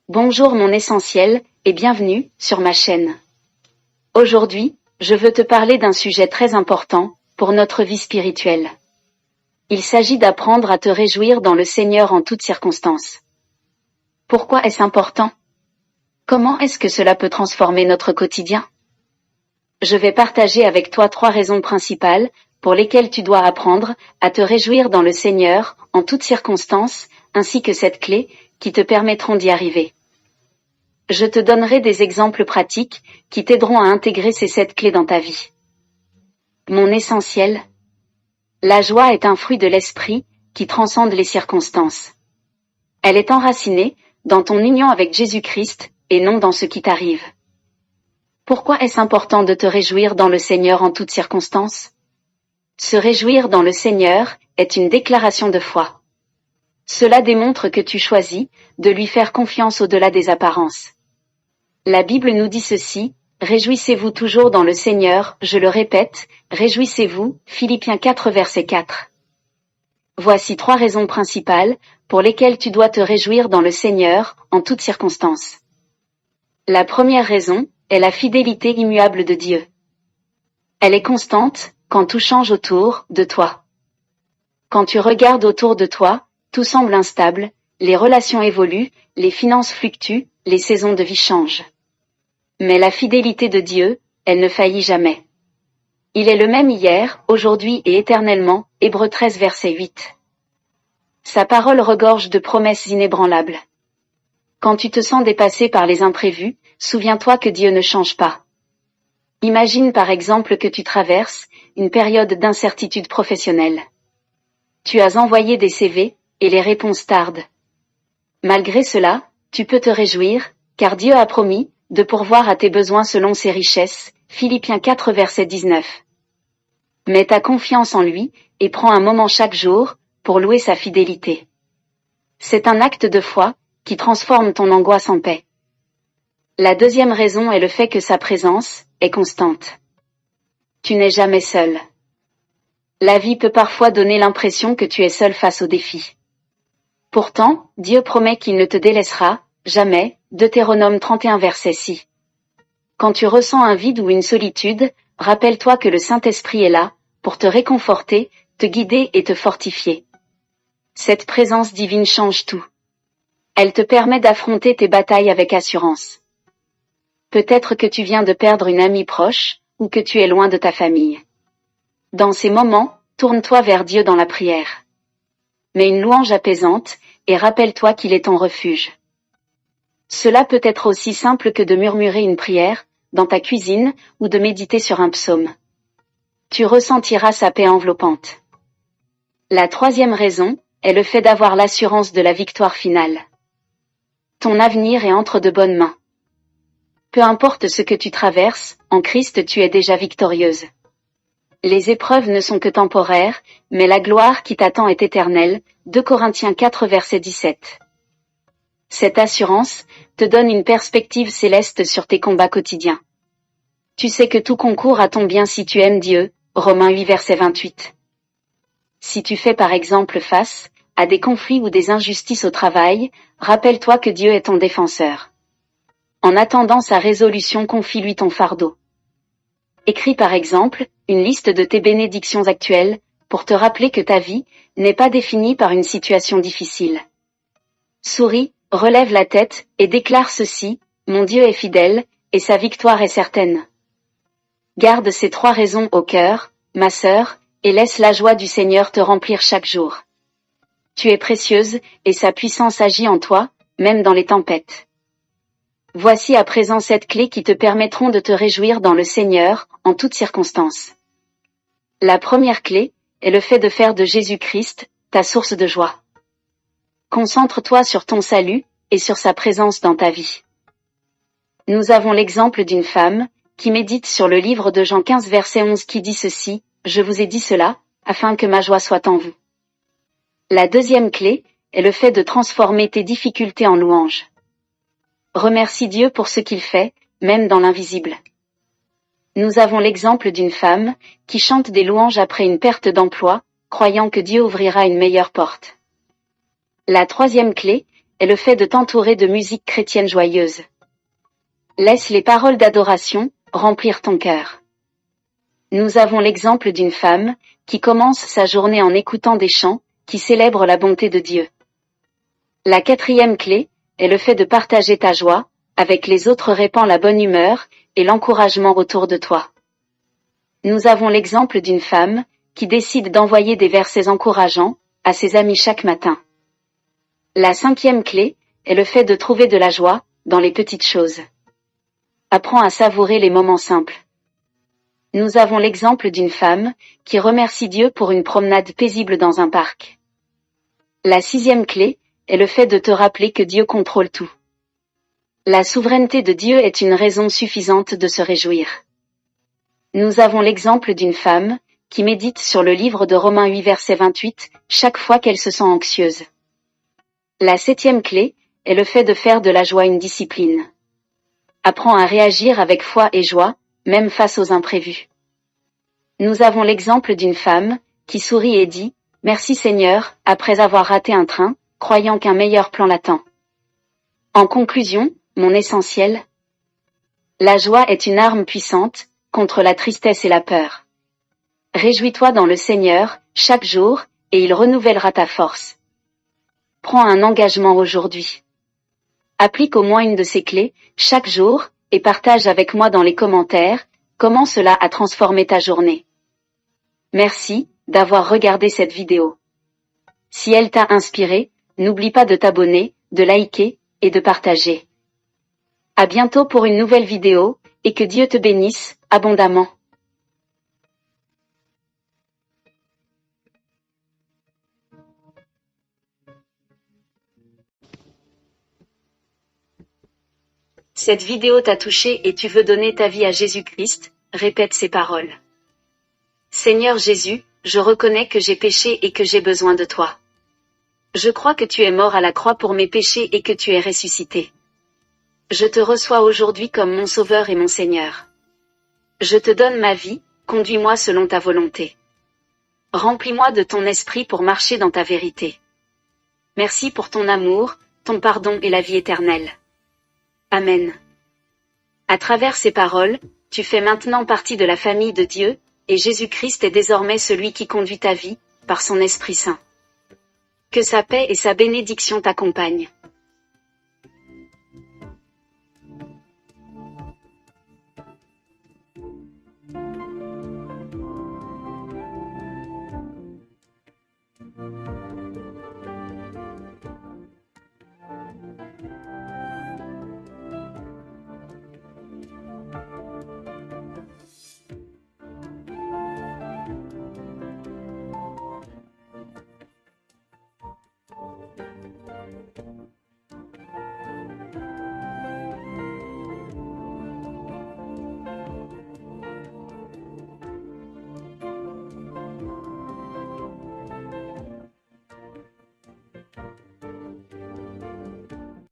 Bonjour mon essentiel, et bienvenue sur ma chaîne. Aujourd'hui, je veux te parler d'un sujet très important pour notre vie spirituelle. Il s'agit d'apprendre à te réjouir dans le Seigneur en toutes circonstances. Pourquoi est-ce important? Comment est-ce que cela peut transformer notre quotidien? Je vais partager avec toi 3 raisons principales pour lesquelles tu dois apprendre à te réjouir dans le Seigneur en toutes circonstances, ainsi que 7 clés qui te permettront d'y arriver. Je te donnerai des exemples pratiques qui t'aideront à intégrer ces 7 clés dans ta vie. Mon essentiel. La joie est un fruit de l'esprit qui transcende les circonstances. Elle est enracinée dans ton union avec Jésus-Christ et non dans ce qui t'arrive. Pourquoi est-ce important de te réjouir dans le Seigneur en toutes circonstances? Se réjouir dans le Seigneur est une déclaration de foi. Cela démontre que tu choisis de lui faire confiance au-delà des apparences. La Bible nous dit ceci, « Réjouissez-vous toujours dans le Seigneur », je le répète, « Réjouissez-vous » Philippiens 4 verset 4. Voici 3 raisons principales pour lesquelles tu dois te réjouir dans le Seigneur en toutes circonstances. La première raison est la fidélité immuable de Dieu. Elle est constante quand tout change autour de toi. Quand tu regardes autour de toi, tout semble instable, les relations évoluent, les finances fluctuent, les saisons de vie changent. Mais la fidélité de Dieu, elle ne faillit jamais. Il est le même hier, aujourd'hui et éternellement, Hébreux 13 verset 8. Sa parole regorge de promesses inébranlables. Quand tu te sens dépassé par les imprévus, souviens-toi que Dieu ne change pas. Imagine par exemple que tu traverses une période d'incertitude professionnelle. Tu as envoyé des CV, et les réponses tardent. Malgré cela, tu peux te réjouir, car Dieu a promis de pourvoir à tes besoins selon ses richesses, Philippiens 4 verset 19. Mets ta confiance en lui, et prends un moment chaque jour, pour louer sa fidélité. C'est un acte de foi, qui transforme ton angoisse en paix. La deuxième raison est le fait que sa présence est constante. Tu n'es jamais seul. La vie peut parfois donner l'impression que tu es seul face aux défis. Pourtant, Dieu promet qu'il ne te délaissera jamais, Deutéronome 31 verset 6. Quand tu ressens un vide ou une solitude, rappelle-toi que le Saint-Esprit est là, pour te réconforter, te guider et te fortifier. Cette présence divine change tout. Elle te permet d'affronter tes batailles avec assurance. Peut-être que tu viens de perdre une amie proche, ou que tu es loin de ta famille. Dans ces moments, tourne-toi vers Dieu dans la prière. Mets une louange apaisante, et rappelle-toi qu'il est ton refuge. Cela peut être aussi simple que de murmurer une prière, dans ta cuisine, ou de méditer sur un psaume. Tu ressentiras sa paix enveloppante. La troisième raison est le fait d'avoir l'assurance de la victoire finale. Ton avenir est entre de bonnes mains. Peu importe ce que tu traverses, en Christ tu es déjà victorieuse. Les épreuves ne sont que temporaires, mais la gloire qui t'attend est éternelle, 2 Corinthiens 4 verset 17. Cette assurance te donne une perspective céleste sur tes combats quotidiens. Tu sais que tout concourt à ton bien si tu aimes Dieu, Romains 8 verset 28. Si tu fais par exemple face à des conflits ou des injustices au travail, rappelle-toi que Dieu est ton défenseur. En attendant sa résolution, confie-lui ton fardeau. Écris par exemple une liste de tes bénédictions actuelles pour te rappeler que ta vie n'est pas définie par une situation difficile. Souris, relève la tête et déclare ceci, mon Dieu est fidèle et sa victoire est certaine. Garde ces 3 raisons au cœur, ma sœur, et laisse la joie du Seigneur te remplir chaque jour. Tu es précieuse et sa puissance agit en toi, même dans les tempêtes. Voici à présent 7 clés qui te permettront de te réjouir dans le Seigneur, en toutes circonstances. La première clé est le fait de faire de Jésus-Christ ta source de joie. Concentre-toi sur ton salut et sur sa présence dans ta vie. Nous avons l'exemple d'une femme qui médite sur le livre de Jean 15 verset 11 qui dit ceci, « Je vous ai dit cela, afin que ma joie soit en vous. » La deuxième clé est le fait de transformer tes difficultés en louanges. Remercie Dieu pour ce qu'il fait, même dans l'invisible. Nous avons l'exemple d'une femme qui chante des louanges après une perte d'emploi, croyant que Dieu ouvrira une meilleure porte. La troisième clé est le fait de t'entourer de musique chrétienne joyeuse. Laisse les paroles d'adoration remplir ton cœur. Nous avons l'exemple d'une femme qui commence sa journée en écoutant des chants qui célèbrent la bonté de Dieu. La quatrième clé est le fait de partager ta joie, avec les autres répand la bonne humeur et l'encouragement autour de toi. Nous avons l'exemple d'une femme qui décide d'envoyer des versets encourageants à ses amis chaque matin. La cinquième clé est le fait de trouver de la joie dans les petites choses. Apprends à savourer les moments simples. Nous avons l'exemple d'une femme qui remercie Dieu pour une promenade paisible dans un parc. La sixième clé est le fait de te rappeler que Dieu contrôle tout. La souveraineté de Dieu est une raison suffisante de se réjouir. Nous avons l'exemple d'une femme qui médite sur le livre de Romains 8 verset 28 chaque fois qu'elle se sent anxieuse. La septième clé est le fait de faire de la joie une discipline. Apprends à réagir avec foi et joie, même face aux imprévus. Nous avons l'exemple d'une femme qui sourit et dit « Merci Seigneur » après avoir raté un train, croyant qu'un meilleur plan l'attend. En conclusion, mon essentiel, la joie est une arme puissante contre la tristesse et la peur. Réjouis-toi dans le Seigneur chaque jour et il renouvellera ta force. Prends un engagement aujourd'hui. Applique au moins une de ces clés chaque jour et partage avec moi dans les commentaires comment cela a transformé ta journée. Merci d'avoir regardé cette vidéo. Si elle t'a inspiré, n'oublie pas de t'abonner, de liker et de partager. À bientôt pour une nouvelle vidéo et que Dieu te bénisse abondamment. Cette vidéo t'a touché et tu veux donner ta vie à Jésus-Christ, répète ces paroles. Seigneur Jésus, je reconnais que j'ai péché et que j'ai besoin de toi. Je crois que tu es mort à la croix pour mes péchés et que tu es ressuscité. Je te reçois aujourd'hui comme mon Sauveur et mon Seigneur. Je te donne ma vie, conduis-moi selon ta volonté. Remplis-moi de ton esprit pour marcher dans ta vérité. Merci pour ton amour, ton pardon et la vie éternelle. Amen. À travers ces paroles, tu fais maintenant partie de la famille de Dieu, et Jésus-Christ est désormais celui qui conduit ta vie, par son Esprit Saint. Que sa paix et sa bénédiction t'accompagnent.